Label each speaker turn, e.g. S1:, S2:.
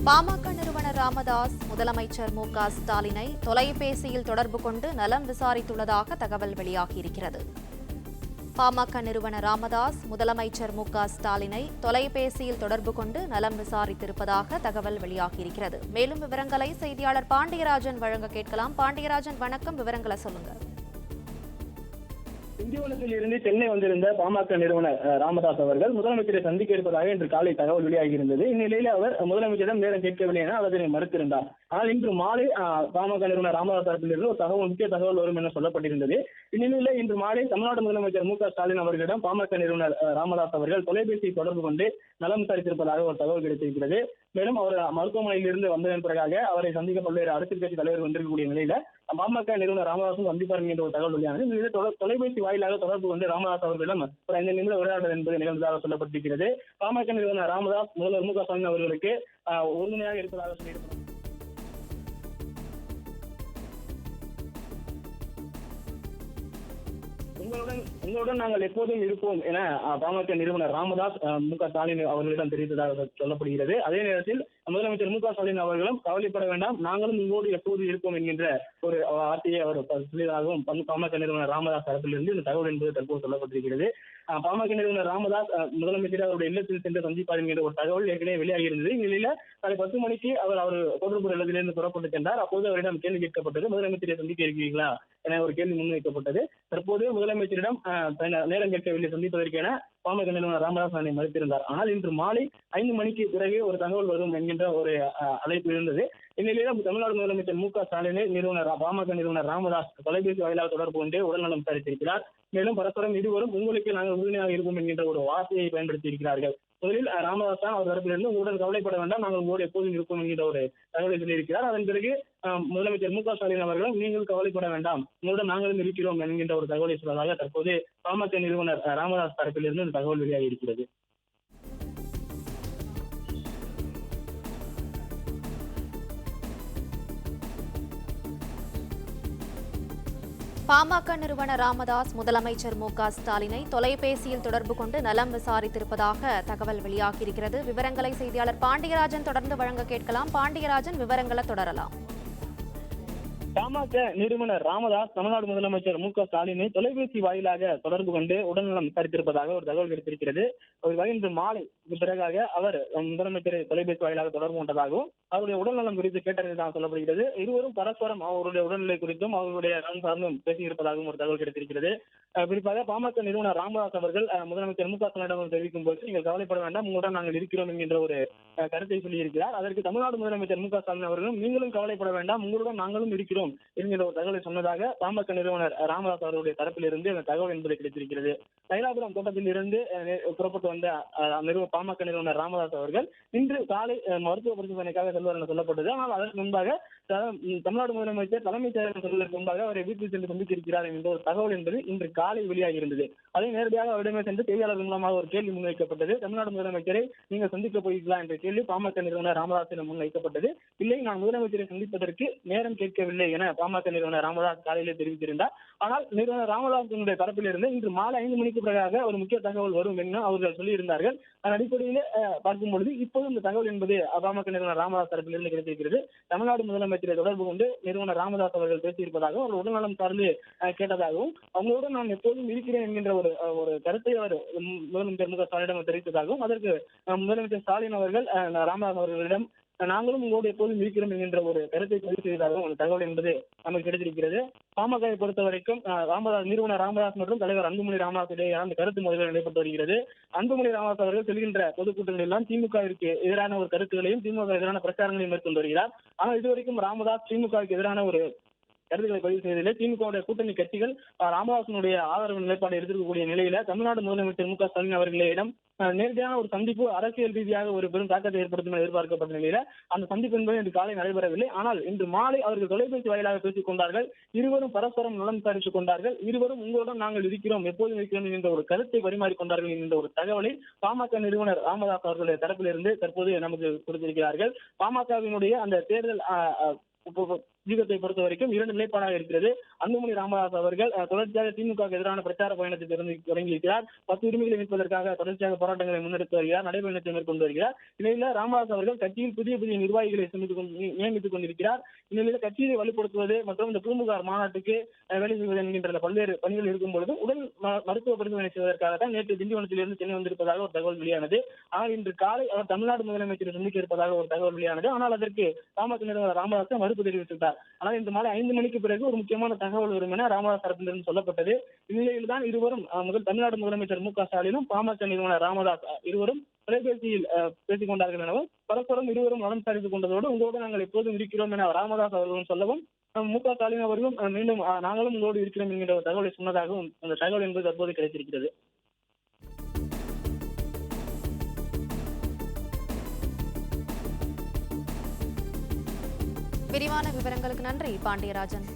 S1: பாமக நிறுவனர் ராமதாஸ் முதலமைச்சர் மு.க.ஸ்டாலினை தொலைபேசியில் தொடர்பு கொண்டு நலம் விசாரித்துள்ளதாக தகவல் வெளியாகியிருக்கிறது. பாமக நிறுவனர் ராமதாஸ் முதலமைச்சர் மு.க.ஸ்டாலினை தொலைபேசியில் தொடர்பு கொண்டு நலம் விசாரித்திருப்பதாக தகவல் வெளியாகியிருக்கிறது. மேலும் விவரங்களை செய்தியாளர் பாண்டியராஜன் வழங்க கேட்கலாம். பாண்டியராஜன், வணக்கம். விவரங்களை சொல்லுங்க.
S2: திண்டிவனத்தில் இருந்து சென்னை வந்திருந்த பாமக நிறுவனர் ராமதாஸ் அவர்கள் முதலமைச்சரை சந்திக்க இருப்பதாக இன்று காலை தகவல் வெளியாகியிருந்தது. இந்நிலையில் அவர் முதலமைச்சரிடம் நேரம் கேட்கவில்லை என அதனை மறுத்திருந்தார். ஆனால் இன்று மாலை பாமக நிறுவனர் ராமதாஸ் தரப்பிலிருந்து ஒரு முக்கிய தகவல் வரும் என சொல்லப்பட்டிருந்தது. இந்நிலையில் இன்று மாலை தமிழ்நாடு முதலமைச்சர் மு.க.ஸ்டாலின் அவர்களிடம் பாமக நிறுவனர் ராமதாஸ் அவர்கள் தொலைபேசியை தொடர்பு கொண்டு நலம் விசாரித்திருப்பதாக ஒரு தகவல் கிடைத்திருக்கிறது. மேலும் அவர் மருத்துவமனையில் இருந்து வந்ததன் பிறகாக அவரை சந்திக்க பல்வேறு அரசியல் கட்சி தலைவர் வந்திருக்கக்கூடிய நிலையில பாமக நிறுவனர் ராமதாசும் சந்திப்பார் என்ற ஒரு தகவல் வெளியானது. தொலைபேசி வாயிலாக தொடர்பு கொண்டு ராமதாஸ் அவர்களிடம் ஒரு 5 நிமிட உரையாடல் என்பது நிகழ்ந்ததாக சொல்லப்பட்டிருக்கிறது. பாமக நிறுவனர் ராமதாஸ் முதல்வர் மு.க.ஸ்டாலின் அவர்களுக்கு உறுதுணையாக இருப்பதாக சொல்லியிருக்கிறார். உங்களுடன் நாங்கள் எப்போதும் இருப்போம் என பாமக நிறுவனர் ராமதாஸ் மு.க.ஸ்டாலின் அவர்களிடம் தெரிவித்ததாக சொல்லப்படுகிறது. அதே நேரத்தில் முதலமைச்சர் மு.க.ஸ்டாலின் அவர்களும் கவலைப்பட வேண்டாம், நாங்களும் உங்களோடு எப்போது இருப்போம் என்கின்ற ஒரு வார்த்தையை அவர் சொல்லியதாகவும் பாமக நிறுவனர் ராமதாஸ் தரப்பிலிருந்து இந்த தகவல் என்பது தற்போது சொல்லப்பட்டிருக்கிறது. பாமக நிறுவனர் ராமதாஸ் முதலமைச்சர் அவருடைய இல்லத்தில் சென்று சந்திப்பார் என்கிற ஒரு தகவல் ஏற்கனவே வெளியாகியிருந்தது. இந்நிலையில காலை 10 மணிக்கு அவர் தொடர்பு இல்லத்திலிருந்து புறப்பட்டு சென்றார். அப்போது அவரிடம் கேள்வி கேட்கப்பட்டது, முதலமைச்சரை சந்திக்க இருக்கிறீர்களா என ஒரு கேள்வி முன்வைக்கப்பட்டது. தற்போது முதலமைச்சரிடம் நேரம் கேட்கவில்லை சந்திப்பதற்கு என பாமக நிறுவனர் ராமதாஸ் அதனை மறுத்திருந்தார். ஆனால் இன்று மாலை 5 மணிக்கு பிறகு ஒரு தகவல் வரும் என்கின்ற ஒரு அழைப்பு இருந்தது. இந்நிலையில் தமிழ்நாடு முதலமைச்சர் மு.க.ஸ்டாலினை பாமக நிறுவனர் ராமதாஸ் தொலைபேசி வாயிலாக தொடர்பு கொண்டு உடல்நலம் விசாரித்திருக்கிறார். மேலும் பரஸ்பரம் இருவரும் உங்களுக்கு நாங்கள் உறுதுணையாக இருப்போம் என்கின்ற ஒரு வார்த்தையை பயன்படுத்தி இருக்கிறார்கள். முதலில் ராமதாஸ் தான் அவர் தரப்பிலிருந்து உங்களுடன் கவலைப்பட வேண்டாம், நாங்கள் உங்களோடு எப்போதும் இருப்போம் என்கிற ஒரு தகவலை சொல்லியிருக்கிறார். அதன் பிறகு முதலமைச்சர் மு.க.ஸ்டாலின் அவர்களும் நீங்கள் கவலைப்பட வேண்டாம், உங்களுடன் நாங்களும் இருக்கிறோம் என்கின்ற ஒரு தகவலை சொல்வதாக தற்போது பாமக நிறுவனர் ராமதாஸ் தரப்பிலிருந்து இந்த தகவல் வெளியாகி இருக்கிறது.
S1: பாமக நிறுவனர் ராமதாஸ் முதலமைச்சர் மு.க.ஸ்டாலினை தொலைபேசியில் தொடர்பு கொண்டு நலம் விசாரித்திருப்பதாக தகவல் வெளியாகியிருக்கிறது. விவரங்களை செய்தியாளர் பாண்டியராஜன் தொடர்ந்து வழங்க கேட்கலாம். பாண்டியராஜன், விவரங்களை தொடரலாம்.
S2: பாமக நிறுவனர் ராமதாஸ் தமிழ்நாடு முதலமைச்சர் மு.க.ஸ்டாலினை தொலைபேசி வாயிலாக தொடர்பு கொண்டு உடல்நலம் விசாரித்திருப்பதாக ஒரு தகவல் கிடைத்திருக்கிறது. இன்று மாலை பிறகாக அவர் முதலமைச்சரை தொலைபேசி வாயிலாக தொடர்பு கொண்டதாகவும் அவருடைய உடல்நலம் குறித்து கேட்டறிந்ததாக சொல்லப்படுகிறது. இருவரும் பரஸ்பரம் அவருடைய உடல்நிலை குறித்தும் அவர்களுடைய நலன் சார்ந்தும் பேசியிருப்பதாகவும் ஒரு தகவல் கிடைத்திருக்கிறது. குறிப்பாக பாமக நிறுவனர் ராமதாஸ் அவர்கள் முதலமைச்சர் மு.க.ஸ்டாலினிடம் தெரிவிக்கும் போது நீங்கள் கவலைப்பட வேண்டாம், உங்களுடன் நாங்கள் இருக்கிறோம் என்கின்ற ஒரு கருத்தை சொல்லியிருக்கிறார். அதற்கு தமிழ்நாடு முதலமைச்சர் மு.க.ஸ்டாலின் அவர்களும் நீங்களும் கவலைப்பட வேண்டாம், உங்களுடன் நாங்களும் இருக்கிறோம் என்கிற ஒரு தகவலை சொன்னதாக பாமக நிறுவனர் ராமதாஸ் அவர்களுடைய தரப்பிலிருந்து அந்த தகவல் என்பது கிடைத்திருக்கிறது. தைலாபுரம் தோட்டத்தில் இருந்து புறப்பட்டு வந்த பாமக நிறுவனர் ராமதாஸ் அவர்கள் இன்று காலை மருத்துவ பரிசோதனைக்காக செல்வார் என சொல்லப்பட்டது. ஆனால் அதற்கு முன்பாக தமிழ்நாடு முதலமைச்சர் தலைமைச் செயலகம் செல்வதற்கு முன்பாக அவரை வீட்டில் சென்று சந்தித்திருக்கிறார் என்ற ஒரு தகவல் என்பது இன்று காலை வெளியாகி இருந்தது. அதை நேரடியாக அவரிடமே சென்று செய்தியாளர்கள் மூலமாக ஒரு கேள்வி முன்வைக்கப்பட்டது. தமிழ்நாடு முதலமைச்சரை நீங்கள் சந்திக்க போகிறீர்களா என்ற கேள்வி பாமக நிறுவனர் ராமதாஸிடம் முன்வைக்கப்பட்டது. இல்லை, நான் முதலமைச்சரை சந்திப்பதற்கு நேரம் கேட்கவில்லை என பாமக நிறுவனர் ராமதாஸ் காலையிலே தெரிவித்திருந்தார். ஆனால் நிறுவனர் ராமதாஸினுடைய தரப்பிலிருந்து இன்று மாலை 5 மணிக்கு பிறகாக ஒரு முக்கிய தகவல் வரும் என அவர்கள் சொல்லியிருந்தார்கள். அதன் அடிப்படையில் பார்க்கும் பொழுது இப்போது இந்த தகவல் என்பது பாமக நிறுவனர் ராமதாஸ் தரப்பிலிருந்து கிடைத்திருக்கிறது. தமிழ்நாடு முதலமைச்சரை தொடர்பு கொண்டு நிறுவனர் ராமதாஸ் அவர்கள் பேசியிருப்பதாகவும் அவர் உடல்நலம் சார்ந்து கேட்டதாகவும் அவங்களுடன் நான் எப்போதும் இருக்கிறேன் என்கின்ற ஒரு கருத்தை அவர் முதலமைச்சர் மு.க.ஸ்டாலினிடம் தெரிவித்ததாகவும் அதற்கு முதலமைச்சர் ஸ்டாலின் அவர்கள் ராமதாஸ் அவர்களிடம் நாங்களும் உங்களோடு எப்போதும் இருக்கிறோம் என்கின்ற ஒரு கருத்தை பதிவு செய்ததாகவும் ஒரு தகவல் என்பது நமக்கு கிடைத்திருக்கிறது. பாமகவை பொறுத்த வரைக்கும் நிறுவனர் ராமதாஸ் மற்றும் தலைவர் அன்புமணி ராமதாஸ் இடையே அந்த கருத்து மோதல்கள் நடைபெற்று வருகிறது. அன்புமணி ராமதாஸ் அவர்கள் செல்கின்ற பொதுக்கூட்டங்கள் எல்லாம் திமுகவிற்கு எதிரான ஒரு கருத்துக்களையும் திமுக எதிரான பிரச்சாரங்களையும் மேற்கொண்டு வருகிறார். ஆனால் இதுவரைக்கும் ராமதாஸ் திமுகவுக்கு எதிரான ஒரு கருத்துக்களை பதிவு செய்ததில்லை. திமுக கூட்டணி கட்சிகள் ராமதாசனுடைய ஆதரவு நிலைப்பாடு எடுத்திருக்கக்கூடிய நிலையில தமிழ்நாடு முதலமைச்சர் மு.க.ஸ்டாலின் அவர்களிடம் நேரடியான ஒரு சந்திப்பு அரசியல் ரீதியாக ஒரு பெரும் தாக்கத்தை ஏற்படுத்தும் என எதிர்பார்க்கப்பட்ட நிலையில அந்த சந்திப்பு என்பது இன்று காலை நடைபெறவில்லை. ஆனால் இன்று மாலை அவர்கள் தொலைபேசி வாயிலாக பேசிக் கொண்டார்கள். இருவரும் பரஸ்பரம் நலம் விசாரித்துக் கொண்டார்கள். இருவரும் உங்களுடன் நாங்கள் இருக்கிறோம், எப்போதும் இருக்கிறோம் என்ற ஒரு கருத்தை பரிமாறிக்கொண்டார்கள் என்ற ஒரு தகவலை பாமக நிறுவனர் ராமதாஸ் அவர்களுடைய தரப்பிலிருந்து தற்போது நமக்கு கொடுத்திருக்கிறார்கள். பாமகவினுடைய அந்த தேர்தல் வியூகத்தை பொறுத்த வரைக்கும் 2 நிலைப்பாடாக இருக்கிறது. அன்புமணி ராமதாஸ் அவர்கள் தொடர்ச்சியாக திமுக எதிரான பிரச்சார பயணத்தை தொடங்கியிருக்கிறார். 10 உரிமைகளை மீட்பதற்காக தொடர்ச்சியாக போராட்டங்களை முன்னெடுத்து வருகிறார், நடைபயணத்தை மேற்கொண்டு வருகிறார். இந்நிலையில் ராமதாஸ் அவர்கள் கட்சியில் புதிய நிர்வாகிகளை நியமித்துக் கொண்டிருக்கிறார். இந்நிலையில் கட்சியை வலுப்படுத்துவது மற்றும் இந்த பூம்புகார் மாநாட்டுக்கு வேலை செய்வது என்கின்ற பல்வேறு பணிகள் இருக்கும் பொழுது உடல் மருத்துவ பரிசோதனை செய்வதற்காக தான் நேற்று திண்டிவனத்திலிருந்து சென்னை வந்திருப்பதாக ஒரு தகவல் வெளியானது. ஆனால் இன்று காலை அவர் தமிழ்நாடு முதலமைச்சரை சந்திக்க இருப்பதாக ஒரு தகவல் வெளியானது. ஆனால் அதற்கு பாமக நிறுவனர் ராமதாஸ் மறுப்பு தெரிவித்துள்ளார். ஆனால் இன்று மாலை 5 மணிக்கு பிறகு ஒரு முக்கியமான தகவல் வரும் என ராமதாஸ் தரப்பிலிருந்து சொல்லப்பட்டது. இந்நிலையில் தான் இருவரும் தமிழ்நாடு முதலமைச்சர் மு க ஸ்டாலினும் பாமக நிறுவனர் ராமதாஸ் இருவரும் தொலைபேசியில் பேசிக் கொண்டார்கள் எனவும் பரஸ்பரம் இருவரும் நலம் சாதித்துக் கொண்டதோடு உங்களோடு நாங்கள் எப்போதும் இருக்கிறோம் என ராமதாஸ் அவர்களும் சொல்லவும் மு க ஸ்டாலின் அவர்களும் மீண்டும் நாங்களும் உங்களோடு இருக்கிறோம் என்கிற ஒரு தகவலை சொன்னதாகவும் அந்த தகவல் என்பது தற்போது கிடைத்திருக்கிறது.
S1: விரிவான விவரங்களுக்கு நன்றி பாண்டியராஜன்.